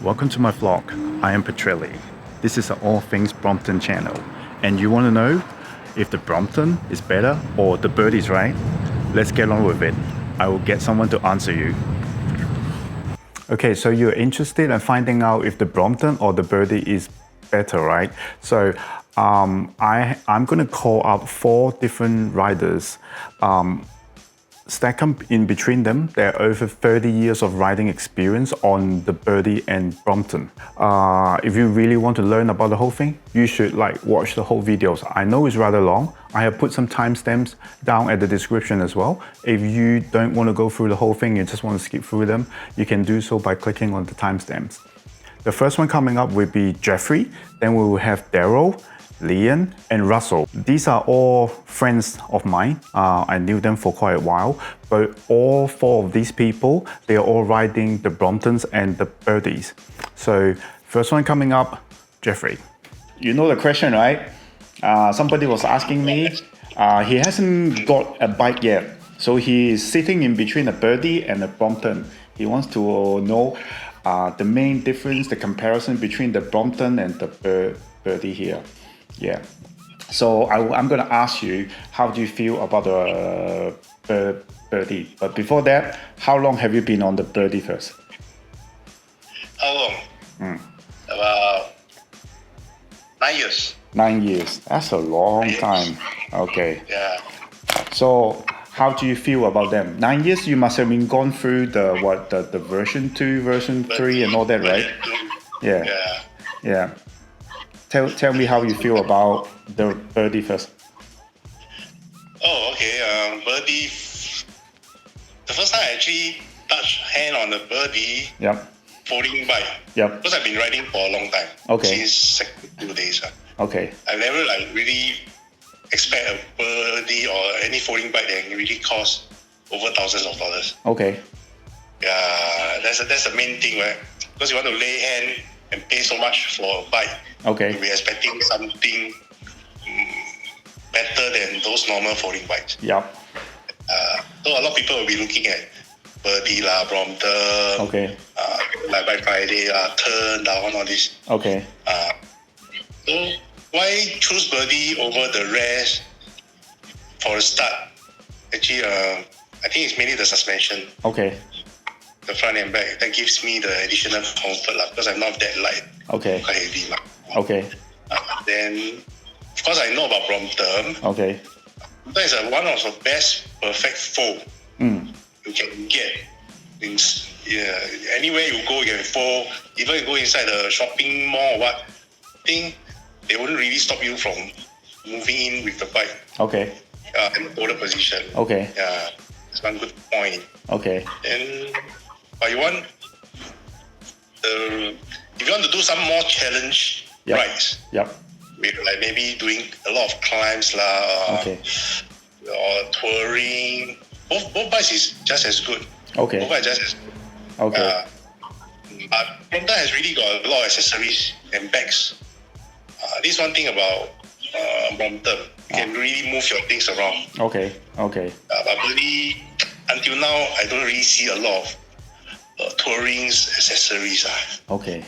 Welcome to my vlog. I am Petrelli. This is an All Things Brompton channel. And you want to know if the Brompton is better or the Birdy's right? Let's get on with it. I will get someone to answer you. Okay, so you're interested in finding out if the Brompton or the Birdy is better, right? So I'm going to call out 4 different riders. Stack them in between them. They're over 30 years of riding experience on the Birdy and Brompton. If you really want to learn about the whole thing, you should watch the whole videos. I know it's rather long. I have put some timestamps down at the description as well. If you don't want to go through the whole thing, you just want to skip through them, you can do so by clicking on the timestamps. The first one coming up will be Jeffery. Then we will have Daryl, Lian, and Russel. These are all friends of mine. I knew them for quite a while, but all 4 of these people, they are all riding the Bromptons and the Birdies. So first one coming up, Jeffery. You know the question, right? Somebody was asking me, he hasn't got a bike yet. So he is sitting in between a Birdy and a Brompton. He wants to know the main difference, the comparison between the Brompton and the Birdy here. Yeah, so I'm gonna ask you, how do you feel about the Birdy? But before that, how long have you been on the Birdy first? How long? About 9 years. 9 years. That's a long time. Okay. Yeah. So how do you feel about them? 9 years, you must have been gone through the version 2, version 3 and all that, right? Yeah. Yeah. Tell me how you feel about the Birdy first. Oh, okay. Birdy. The first time I actually touched hand on the Birdy. Yep. Folding bike. Yep. Because I've been riding for a long time. Okay. Since secondary 2 days. Okay. I've never really expect a Birdy or any folding bike that really cost over thousands of dollars. Okay. Yeah, that's the main thing, right? Because you want to lay hand and pay so much for a bike. Okay. We're expecting something better than those normal folding bikes. Yep. So a lot of people will be looking at Birdy lah, Brompton, Okay. like Bike Friday lah, Turn down, all this. Okay. So why choose Birdy over the rest for a start? Actually, I think it's mainly the suspension. Okay. The front and back, that gives me the additional comfort lah, because I'm not that light. Okay. Quite heavy lah. Okay. Then, of course, I know about Brompton. Okay. That is one of the best perfect fold you can get. Anywhere you go, you can fold. Even you go inside the shopping mall or what, I think they wouldn't really stop you from moving in with the bike. Okay. In the position. Okay. Yeah, that's one good point. Okay. And but if you want to do some more challenge rides, with maybe doing a lot of climbs lah, or touring, both bikes is just as good. Okay. Both bikes just as good. Okay. But Brompton has really got a lot of accessories and bags. This one thing about Brompton, you can really move your things around. Okay. Okay. But really, until now, I don't really see a lot of touring accessories. Okay.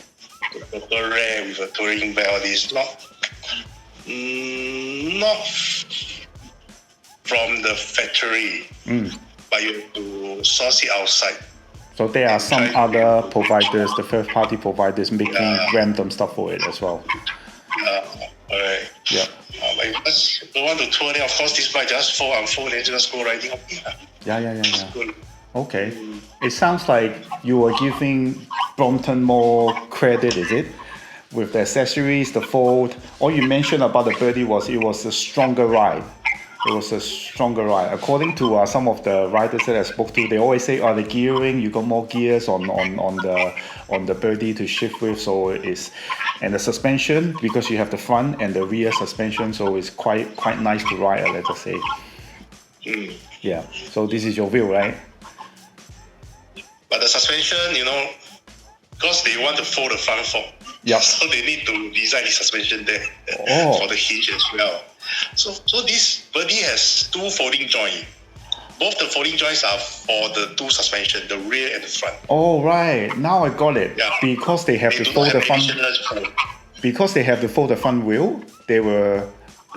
The rare with a touring belt, all this not from the factory, but you have to source it outside. So there are some other providers, the third-party providers, making random stuff for it as well. Alright. Yeah. But if you just don't want to tour, then of course this bike just fold and fold, then just go riding. Yeah. Okay. It sounds like you were giving Brompton more credit, is it? With the accessories, the fold. All you mentioned about the Birdy was it was a stronger ride. It was a stronger ride. According to some of the riders that I spoke to, they always say, the gearing, you got more gears on the Birdy to shift with, so it's, and the suspension, because you have the front and the rear suspension, so it's quite nice to ride, let's just say. Yeah. So this is your view, right? But the suspension, because they want to fold the front fork, so they need to design the suspension there for the hinge as well. So this Birdy has 2 folding joints. both the folding joints are for the two suspension, the rear and the front. Oh right, now I got it. Yeah. Because they have to fold the front. Because they have to fold the front wheel, they were,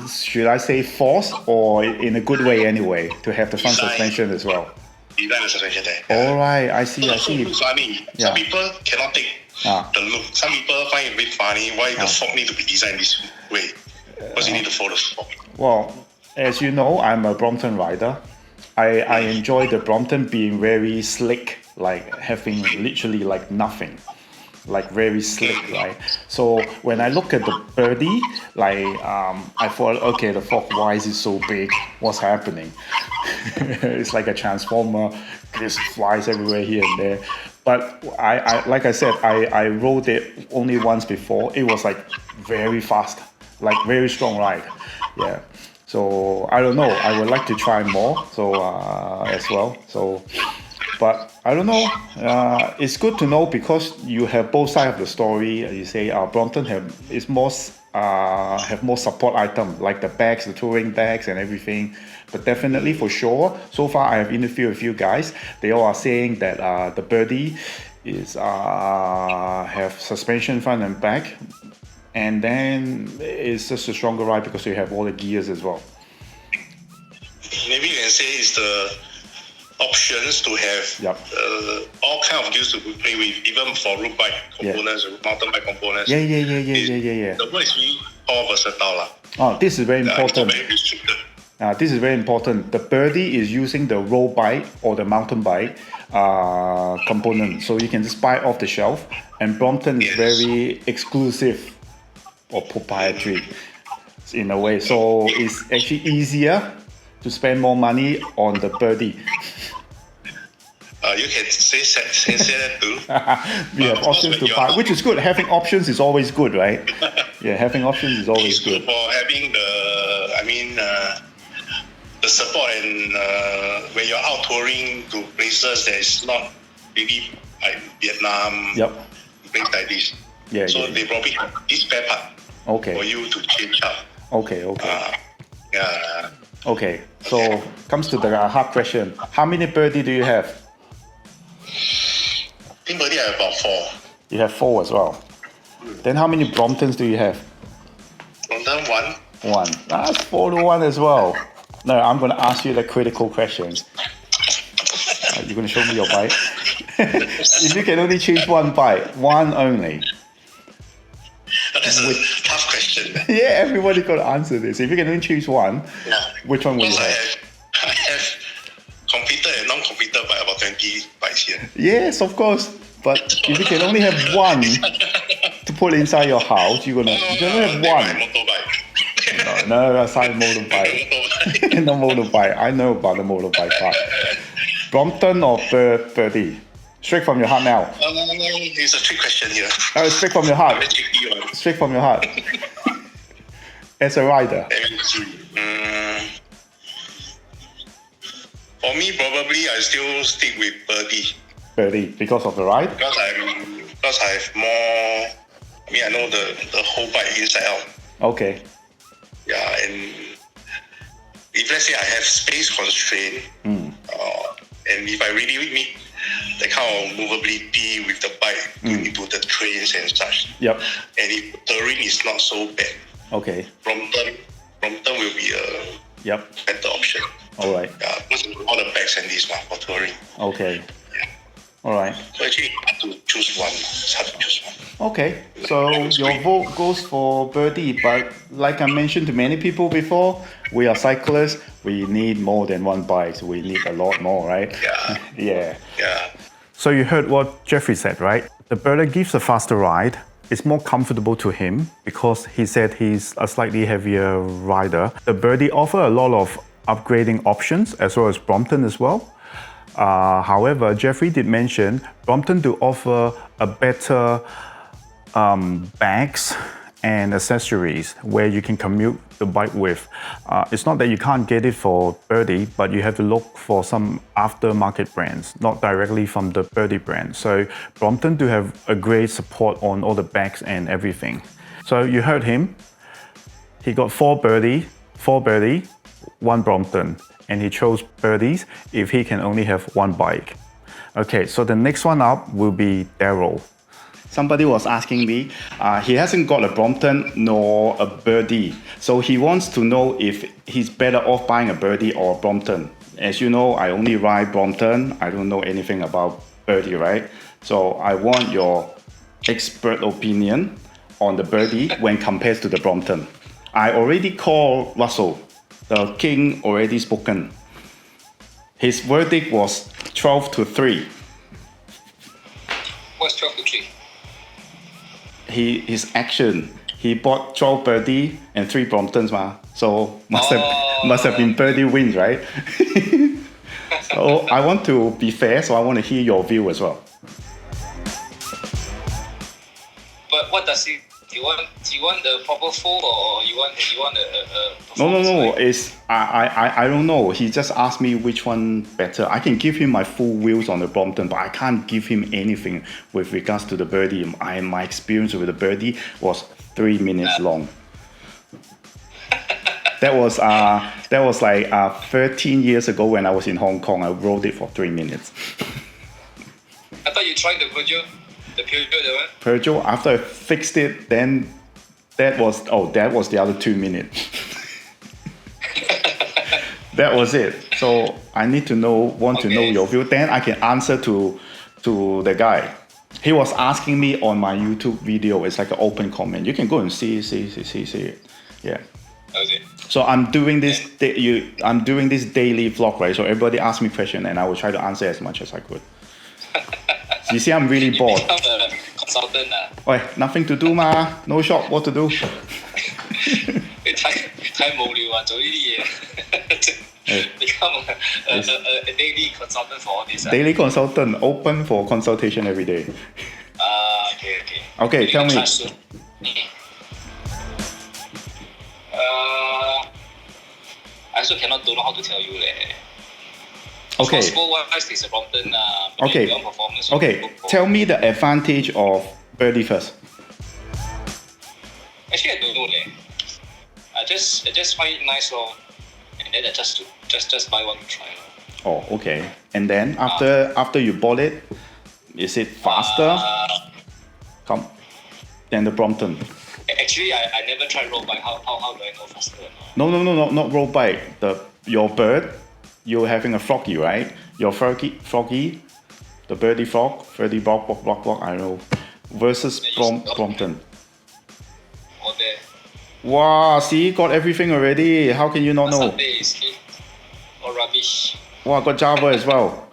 should I say, forced or in a good way anyway to have the front suspension as well. Design the suspension there. All right, I see. So I see. looks funny. Some people cannot take the look. Some people find it a bit funny why the fork need to be designed this way. Because you need to fold the fork. Well, as you know, I'm a Brompton rider. I enjoy the Brompton being very slick, like having literally like nothing, like very slick, right? So when I look at the Birdy, like I thought, okay, the fork, why is it so big? What's happening? It's like a transformer, just flies everywhere here and there. But I like I said, I rode it only once before. It was like very fast, like very strong ride. Yeah. So I don't know. I would like to try more. So as well. So, but I don't know. It's good to know because you have both sides of the story. You say Brompton have more support item like the bags, the touring bags, and everything. But definitely for sure, so far I have interviewed a few guys. They all are saying that the Birdy is have suspension front and back. And then it's just a stronger ride because you have all the gears as well. Maybe you can say it's the options to have all kind of gears to play with, even for road bike components, mountain bike components. Yeah. The one is really all versatile. Oh, this is very important. Very restricted. This is very important. The Birdy is using the road bike or the mountain bike component, so you can just buy it off the shelf. And Brompton is very exclusive or proprietary in a way, so it's actually easier to spend more money on the Birdy. You can say that too. We have options to buy, which is good. Having options is always good, right? Yeah, having options is always good. For having the support and when you're out touring to places that is not really like Vietnam, things like this. So they probably have this spare part for you to change up. Okay, so comes to the hard question. How many Birdy do you have? I think Birdy I have about 4. You have 4 as well. Then how many Bromptons do you have? Brompton 1. 1. That's 4 to 1 as well. No, I'm going to ask you the critical questions. You're going to show me your bike? If you can only choose one bike, one only. That's a tough question. Yeah, everybody got to answer this. If you can only choose one, which one would you have? I have completed and non-completed by about 20 bikes here. Yes, of course. But if you can only have one to put inside your house, you can only have one. Motorbike. No, that's not motorbike. No motorbike. I know about the motorbike part. Brompton or Birdy? Straight from your heart now. It's a trick question here. Oh, straight from your heart. Straight from your heart. As a rider. For me, probably I still stick with Birdy. Birdy, because of the ride? Because I have more. I know the whole bike inside out. Okay. Yeah, and if let's say I have space constraint, and if I really need that kind of movability with the bike into the trains and such. Yep. And if terrain is not so bad, Brompton will be a better option. All right. Yeah, because all the bags and this one for touring. Okay. All right. So actually, I have to choose one. It's hard to choose one. Okay. So your vote goes for Birdy, but like I mentioned to many people before, we are cyclists. We need more than one bike. So we need a lot more, right? Yeah. Yeah. So you heard what Jeffrey said, right? The Birdy gives a faster ride. It's more comfortable to him because he said he's a slightly heavier rider. The Birdy offers a lot of upgrading options as well as Brompton as well. However, Jeffrey did mention Brompton to offer a better bags and accessories where you can commute the bike with. It's not that you can't get it for Birdy, but you have to look for some aftermarket brands, not directly from the Birdy brand. So Brompton do have a great support on all the bags and everything. So you heard him. He got 4 Birdy, 1 Brompton. and he chose birdies if he can only have one bike. Okay, so the next one up will be Daryl. Somebody was asking me, he hasn't got a Brompton nor a Birdy, so he wants to know if he's better off buying a Birdy or a Brompton. As you know, I only ride Brompton. I don't know anything about Birdy, right? So I want your expert opinion on the Birdy when compared to the Brompton. I already called Russel. The king already spoken. His verdict was 12-3. What's 12-3? His action. He bought 12 Birdy and 3 Bromptons, so must have been Birdy wins, right? So I want to be fair, so I want to hear your view as well. But what does he? Do you want the proper fold, or you want a No. It's I don't know. He just asked me which one better. I can give him my full wheels on the Brompton, but I can't give him anything with regards to the Birdy. My experience with the Birdy was 3 minutes long. That was like 13 years ago when I was in Hong Kong. I rode it for 3 minutes. I thought you tried the Peugeot. The Peugeot, the one? Peugeot, after I fixed it, then that was the other 2 minutes. That was it. So I need to want to know your view. Then I can answer to the guy. He was asking me on my YouTube video. It's like an open comment. You can go and see it. Yeah. Okay. So I'm doing this. I'm doing this daily vlog, right? So everybody asks me questions, and I will try to answer as much as I could. You see, I'm really bored. Become a consultant. Wait, nothing to do, no shop, what to do? 你太無聊啊，做呢啲嘢。Become a daily consultant for all this. Daily consultant, open for consultation every day. Okay. Okay, tell me. I also don't know how to tell you. Okay. Sport-wise, it's a Brompton. Okay. Tell me the advantage of Birdy first. Actually, I don't know. I just find it nice, and then I just buy one to try. Oh, okay. And then after you bought it, is it faster? Than the Brompton? Actually, I never tried road bike. How do I know faster? No, not road bike. Your bird. You're having a froggy, right? Your froggy, the Birdy frog, Birdy block, I don't know, versus Brompton. All there. Wow, see, got everything already. How can you not know? Or rubbish. Wow, got Java as well.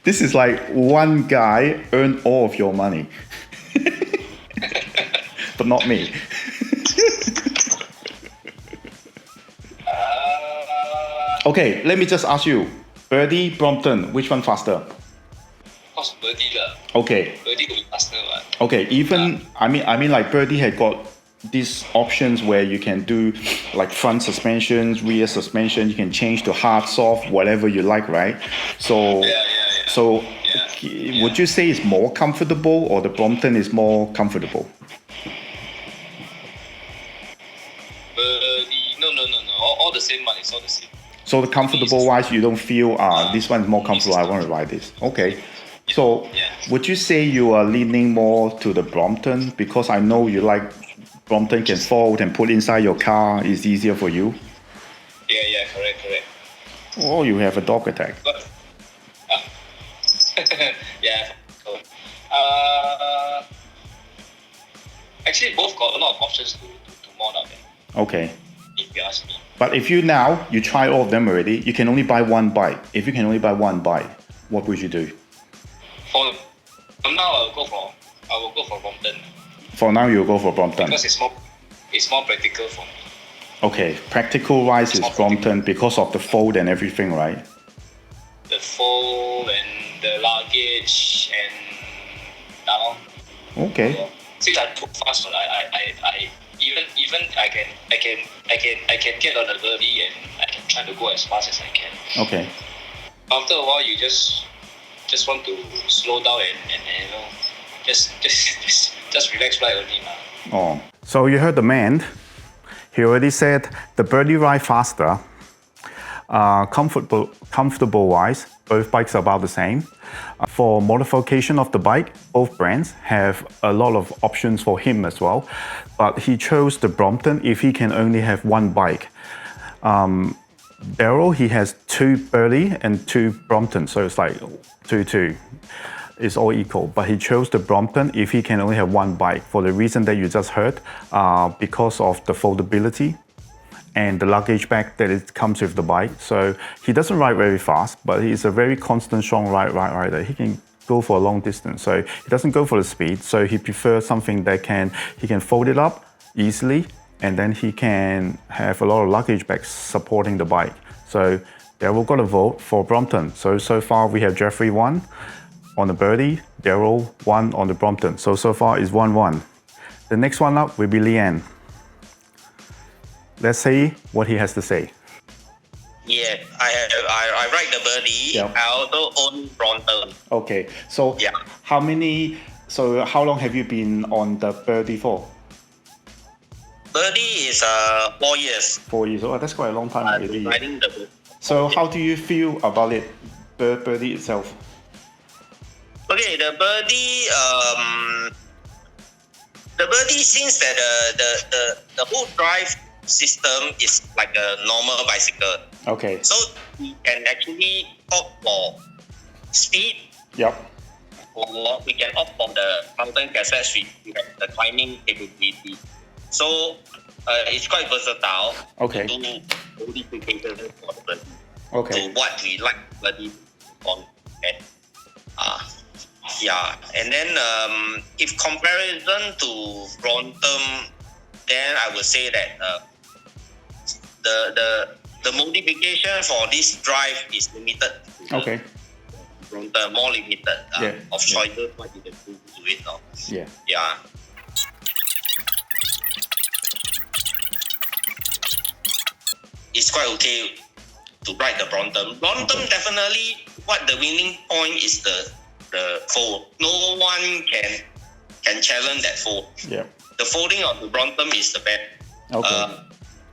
This is like one guy earned all of your money. But not me. Okay, let me just ask you, Birdy, Brompton, which one faster? Of course, Birdy lah. Okay. Birdy will be faster, right? Okay, I mean like Birdy had got these options where you can do like front suspensions, rear suspension, you can change to hard, soft, whatever you like, right? So would you say it's more comfortable or the Brompton is more comfortable? No. All the same money. It's all the same. So the comfortable wise, you don't feel this one is more comfortable. I want to ride this. Okay. So would you say you are leaning more to the Brompton because I know you like Brompton can fold and put inside your car. It's easier for you. Yeah, correct. Oh, you have a dog attack. But, yeah. Actually, both got a lot of options to mod out there. Okay. If you ask me. But if you try all of them already, you can only buy one bike. If you can only buy one bike, what would you do? For now, I will go for Brompton. For now, you'll go for Brompton. Because it's more practical for me. Okay, practical wise is Brompton because of the fold and everything, right? The fold and the luggage and Okay. Since I took fast, I even I can get on the Birdy and I can try to go as fast as I can. Okay. After a while, you just want to slow down and just relax fly only. Oh, so you heard the man. He already said the Birdy ride faster, Comfortable wise, both bikes are about the same. For modification of the bike, both brands have a lot of options for him as well. But he chose the Brompton if he can only have one bike. Daryl, he has 2 Birdy and 2 Brompton, so it's like 2-2. It's all equal, but he chose the Brompton if he can only have one bike for the reason that you just heard, because of the foldability and the luggage bag that it comes with the bike. So he doesn't ride very fast, but he's a very constant, strong rider. He can go for a long distance, so he doesn't go for the speed. So he prefers something that he can fold it up easily, and then he can have a lot of luggage bags supporting the bike. So Daryl got a vote for Brompton. So far we have Jeffery 1 on the Birdy, Daryl 1 on the Brompton. So far it's 1-1. The next one up will be Lian. Let's see what he has to say. Yeah, I ride the Birdy. Yeah. I also own Brompton. Okay, so yeah. How long have you been on the Birdy for? Birdy is 4 years. 4 years. Oh, that's quite a long time already. Riding the Birdy. So how do you feel about it, Birdy itself? Okay, the Birdy, since that the whole drive system is like a normal bicycle. Okay. So we can actually opt for speed. Yep. Or we can opt for the mountain cassette with the climbing capability. So it's quite versatile. Okay. To do modifications for the Birdy. Okay. To what we like Birdy on. Okay. Yeah, and then if comparison to Brompton, then I would say that the modification for this drive is limited. Okay. Brompton more limited of choices what you can do to it now. Yeah. Yeah. It's quite okay to ride the Brompton. Brompton definitely what the winning point is the fold. No one can challenge that fold. Yeah. The folding of the Brompton is the best. Okay.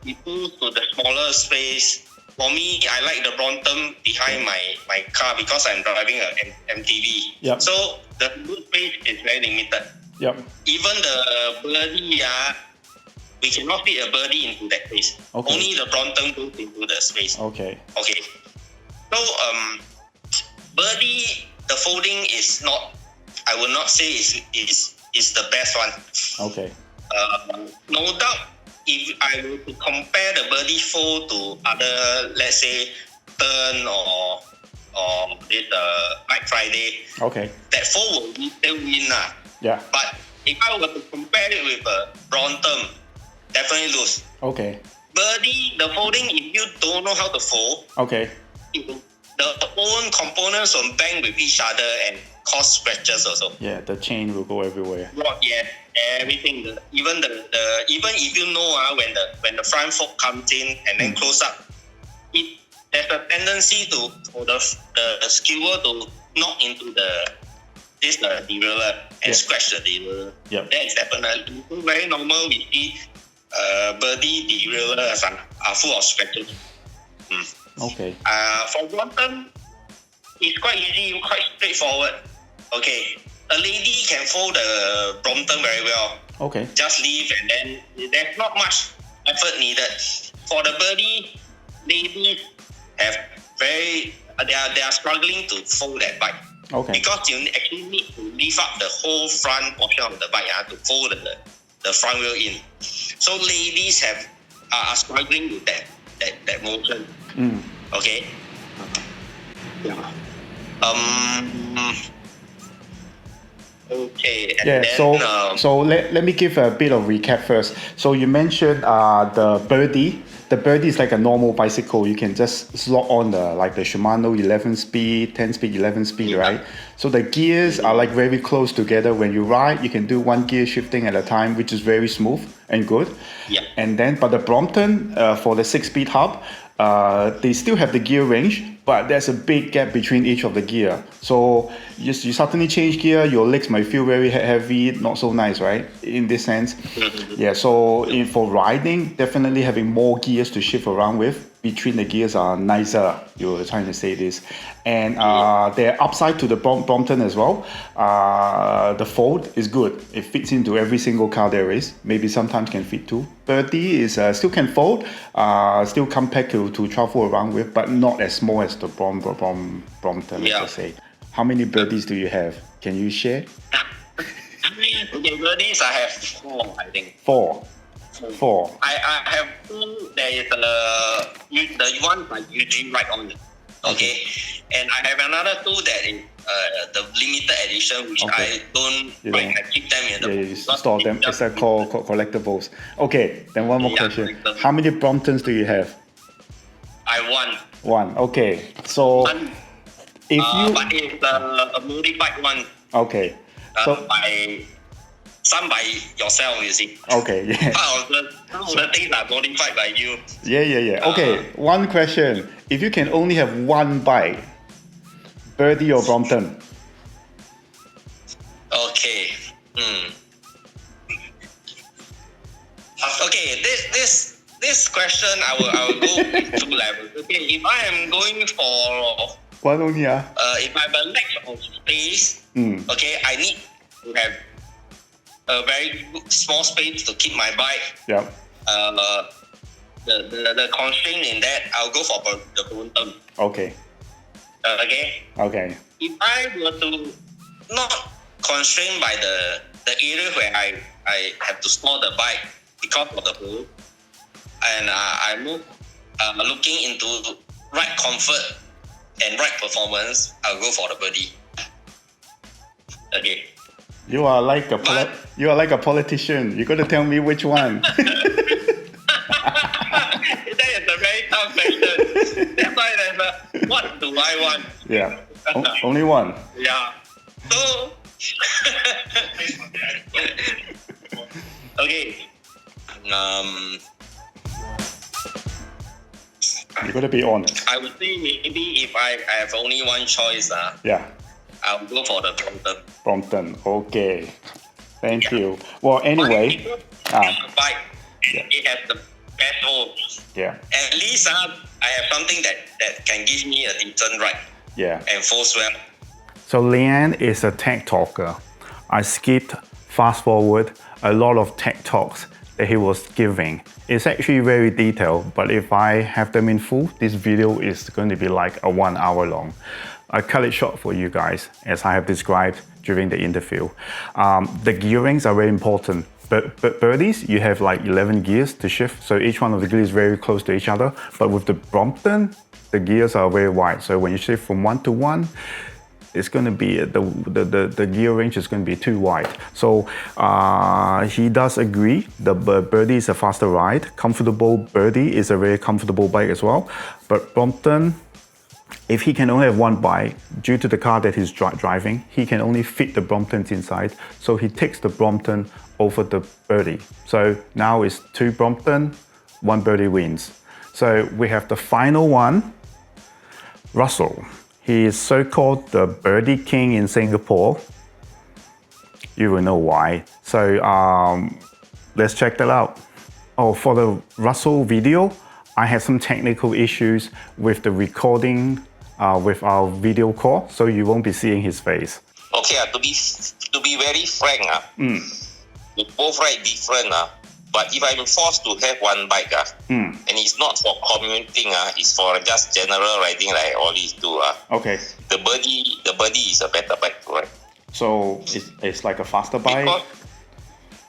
It moves to the smaller space. For me, I like the Brompton behind my car because I'm driving an MTV. Yep. So the boot space is very limited. Yep. Even the Birdy, we cannot fit a Birdy into that space. Okay. Only the Brompton goes into the space. Okay. Okay. So Birdy, the folding is not. I will not say is the best one. Okay. No doubt, if I were to compare the Birdy fold to other, let's say, Turn or this Black Friday, Okay. that fold will still win lah. Yeah. But if I were to compare it with Brompton, definitely lose. Okay. Birdy, the folding, if you don't know how to fold, Okay. the own components will bang with each other and cause scratches also. Yeah, the chain will go everywhere. Yeah, everything. Even if you know when the front fork comes in and then close up, there's a tendency for the skewer to knock into the derailleur and scratch the derailleur. Yep. That is definitely very normal. We see Birdy derailleurs are full of scratches. Okay. For Brompton, it's quite easy, quite straightforward. Okay, a lady can fold the Brompton very well. Okay. Just leave and then there's not much effort needed. For the Birdy, ladies have they are struggling to fold that bike. Okay. Because you actually need to lift up the whole front portion of the bike to fold the front wheel in. So ladies are struggling with that motion. Okay. Yeah. Okay. And Yeah. then, So let me give a bit of recap first. So you mentioned the Birdy. The Birdy is like a normal bicycle. You can just slot on the Shimano 11-speed, 10-speed, 11-speed, right? So the gears are like very close together. When you ride, you can do one gear shifting at a time, which is very smooth and good. Yeah. And then, but the Brompton for the 6-speed hub, they still have the gear range, but there's a big gap between each of the gear. So you suddenly change gear, your legs might feel very heavy, not so nice, right? In this sense. Yeah, so for riding, definitely having more gears to shift around with between the gears are nicer. You were trying to say this, and they're upside to the Brompton as well. The fold is good. It fits into every single car there is. Maybe sometimes can fit two. Birdy is still can fold, still compact to travel around with, but not as small as the Brompton. Let's say. How many birdies do you have? Can you share? Okay, birdies I have 4, I think. 4. I have 2. There is the one like usually right on. Okay. And I have another 2 that is the limited edition, which I don't. I keep them in the. You store them. It's called collectibles. Okay. Then one more question. How many Bromptons do you have? I won. 1. Okay. So if you. But it's a modified one. Okay. So some by yourself, you see. Okay, yeah. Some of the things are modified by you. Yeah. Okay, one question. If you can only have one bike, Birdy or Brompton? Okay. Okay, this question I will go with 2 levels. Okay, if I am going for one only, if I have a lack of space, okay, I need to have a very small space to keep my bike. Yeah. The constraint in that, I'll go for the Brompton. Okay. Okay. If I were to not constrained by the area where I have to store the bike because of the hole, and I'm looking into ride comfort and ride performance, I'll go for the Birdy. Okay. You are like a politician. You got to tell me which one. That is a very tough question. That's why there's what do I want? Yeah. Only one. Yeah. So okay. You got to be honest. I would say maybe if I have only one choice, yeah, I'll go for the Brompton. Okay. Thank you. Well, anyway, bike. It has the best hole. Yeah. At least I have something that can give me a decent ride. Yeah. And force well. So Lian is a tech talker. I skipped fast forward a lot of tech talks that he was giving. It's actually very detailed, but if I have them in full, this video is going to be like a 1 hour long. I cut it short for you guys, as I have described during the interview. The gearings are very important. But Birdies, you have like 11 gears to shift, so each one of the gears is very close to each other. But with the Brompton, the gears are very wide. So when you shift from 1 to 1, it's going to be the gear range is going to be too wide. So he does agree the Birdy is a faster ride. Comfortable Birdy is a very comfortable bike as well. But Brompton, if he can only have one bike, due to the car that he's driving, he can only fit the Bromptons inside. So he takes the Brompton over the Birdy. So now it's 2 Brompton, 1 Birdy wins. So we have the final one, Russel. He is so-called the Birdy King in Singapore. You will know why. So let's check that out. Oh, for the Russel video, I had some technical issues with the recording with our video call, so you won't be seeing his face. Okay, to be very frank, we both ride different. But if I'm forced to have one bike, and it's not for commuting, it's for just general riding like I always do. Okay. The Birdy is a better bike to ride. So it's like a faster bike? Because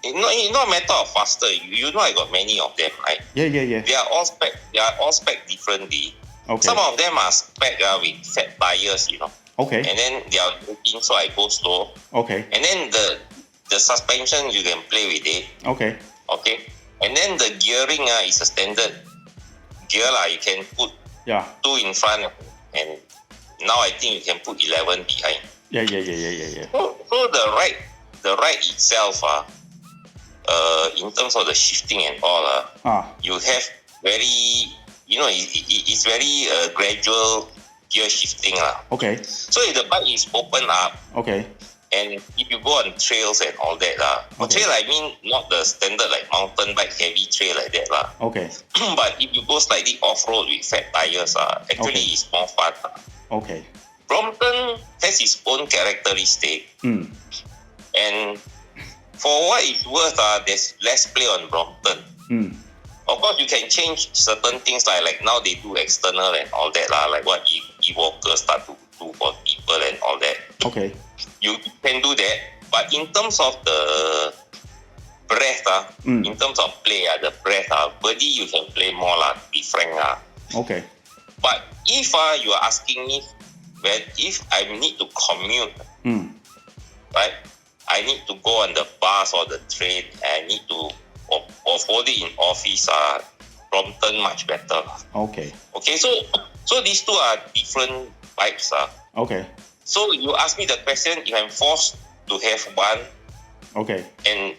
it's not a matter of faster. You know I got many of them, right? Yeah. They are all spec differently. Okay. Some of them are spec with fat tires, Okay. And then they are looking, so I go slow. Okay. And then the suspension, you can play with it. Okay. Okay. And then the gearing is a standard gear. You can put 2 in front, and now I think you can put 11 behind. Yeah. So the ride itself, in terms of the shifting and all, you have very, it's very gradual gear shifting. Okay. So if the bike is open up, okay, And if you go on trails and all that, for trail I mean not the standard like mountain bike heavy trail like that. Okay. But if you go slightly off-road with fat tires, actually it's more fun. Okay. Brompton has its own characteristic. And for what it's worth, there's less play on Brompton. Of course, you can change certain things like now they do external and all that, like what e-walkers start to do for people and all that. Okay. You can do that, but in terms of the breadth, in terms of play, the breadth, Birdy you can play more, to be frank. Okay. But if you are asking me, if I need to commute, right? I need to go on the bus or the train, and I need to or hold it in office, Brompton much better. Okay. Okay, so these two are different bikes. Okay. So you ask me the question, if I'm forced to have one, okay, and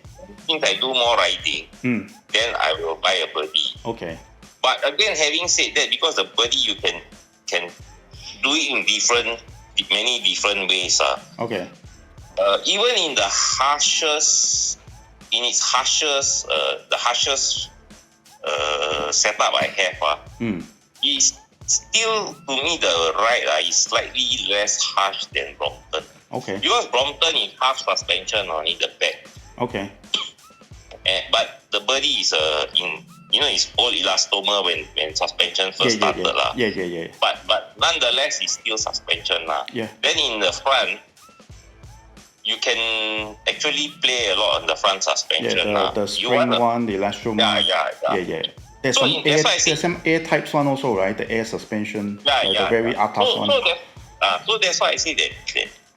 since I do more riding, then I will buy a Birdy. Okay. But again, having said that, because the Birdy you can do it in many different ways. Okay. Even in the harshest setup I have, is still, to me, the ride is slightly less harsh than Brompton. Okay. Because Brompton is half suspension in the back. Okay. But the Birdy is it's all elastomer when suspension first started. Yeah. But nonetheless, it's still suspension. Yeah. Then in the front, you can actually play a lot on the front suspension. Yeah, the spring one, the elastomer. Yeah. There's some air types one also, right? The air suspension, the very atas one. So that's why I say that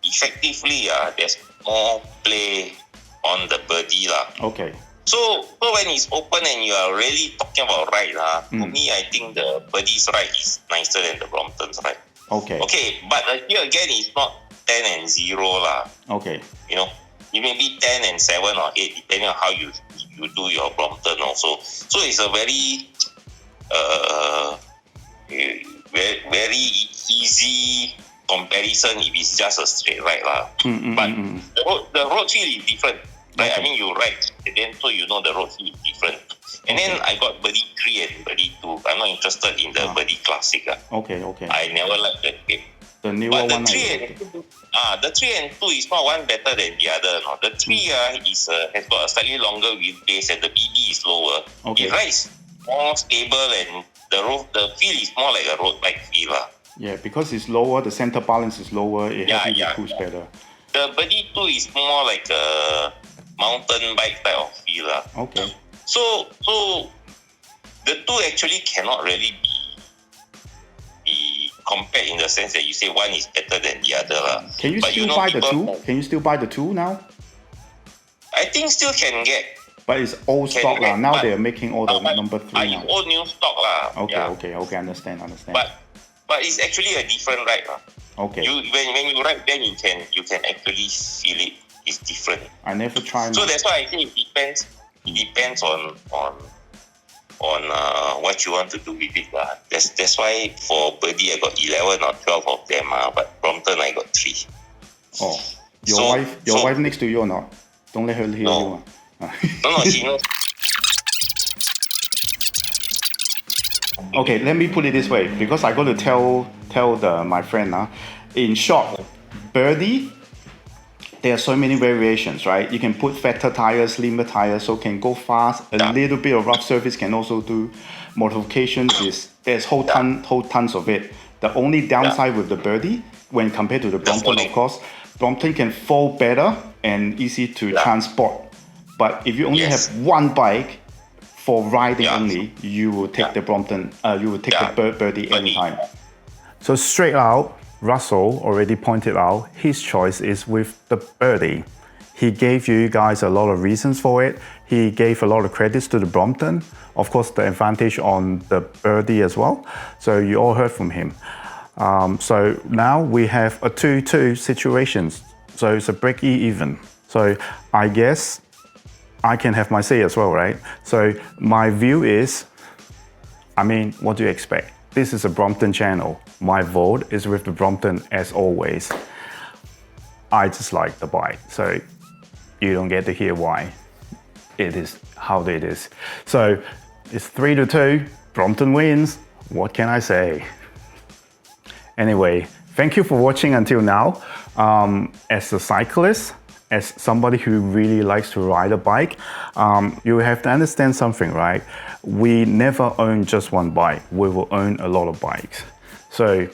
effectively, there's more play on the Birdy. Okay. So when it's open and you are really talking about ride, to me, I think the Birdy's ride is nicer than the Brompton's ride. Okay. Okay, but here again, it's not 10 and 0 . Okay. It may be 10 and 7 or 8, depending on how you do your Brompton also. So it's a very very easy comparison if it's just a straight ride. But the road feel is different. Right? Okay. I mean, you ride, and then so the road feel is different. And then I got Birdy 3 and Birdy 2. I'm not interested in the Birdy Classic. Okay. I never liked that game. The newer but one. The 3 and 2 is not one better than the other. No. The 3 has got a slightly longer wheelbase and the BB is lower. Okay. It rides more stable and the feel is more like a road bike feel. Yeah, because it's lower, the center balance is lower, it helps you to push better. The Birdy 2 is more like a mountain bike type of feel. Okay. So the two actually cannot really be compared in the sense that you say one is better than the other. Can you still buy the two? Can you still buy the two now? I think still can get. But it's old stock now. Now they're making all the number 3 now. All new stock Okay. Understand. But it's actually a different ride. Okay. When you ride, then you can actually feel it. It's different. I never tried. So that's why I think it depends. It depends on what you want to do with it. That's why for Birdy I got 11 or 12 of them. But Brompton I got 3. Oh, your wife next to you or not? Don't let her hear you. No, she knows. Okay, let me put it this way, because I got to tell my friend in short, Birdy, there are so many variations, right? You can put fatter tires, slimmer tires, so can go fast. A little bit of rough surface can also do modifications. There's whole tons of it. The only downside with the Birdy, when compared to the Brompton, of course, Brompton can fold better and easy to transport. But if you only have one bike for riding only, you will take the Brompton. You will take the Birdy anytime. So straight out, Russel already pointed out his choice is with the Birdy. He gave you guys a lot of reasons for it. He gave a lot of credits to the Brompton. Of course, the advantage on the Birdy as well. So you all heard from him. So now we have a 2-2 situations. So it's a break even. So I guess I can have my say as well, right? So my view is, what do you expect? This is a Brompton channel. My vote is with the Brompton as always. I just like the bike. So you don't get to hear why it is how it is. So it's 3-2, Brompton wins. What can I say? Anyway, thank you for watching until now. As a cyclist, as somebody who really likes to ride a bike, you have to understand something, right? We never own just one bike. We will own a lot of bikes. So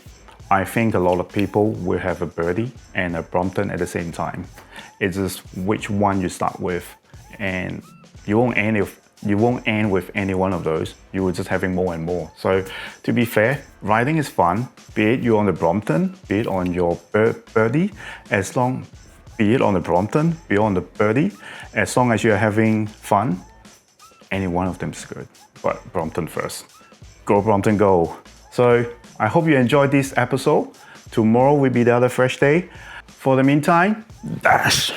I think a lot of people will have a Birdy and a Brompton at the same time. It's just which one you start with, and you won't end with any one of those. You will just having more and more. So to be fair, riding is fun, be it you're on the Brompton, be it on your Birdy, be it on the Brompton, be it on the Birdy, as long as you're having fun, any one of them is good. But Brompton first. Go Brompton, go. So I hope you enjoyed this episode. Tomorrow will be the other fresh day. For the meantime, dash!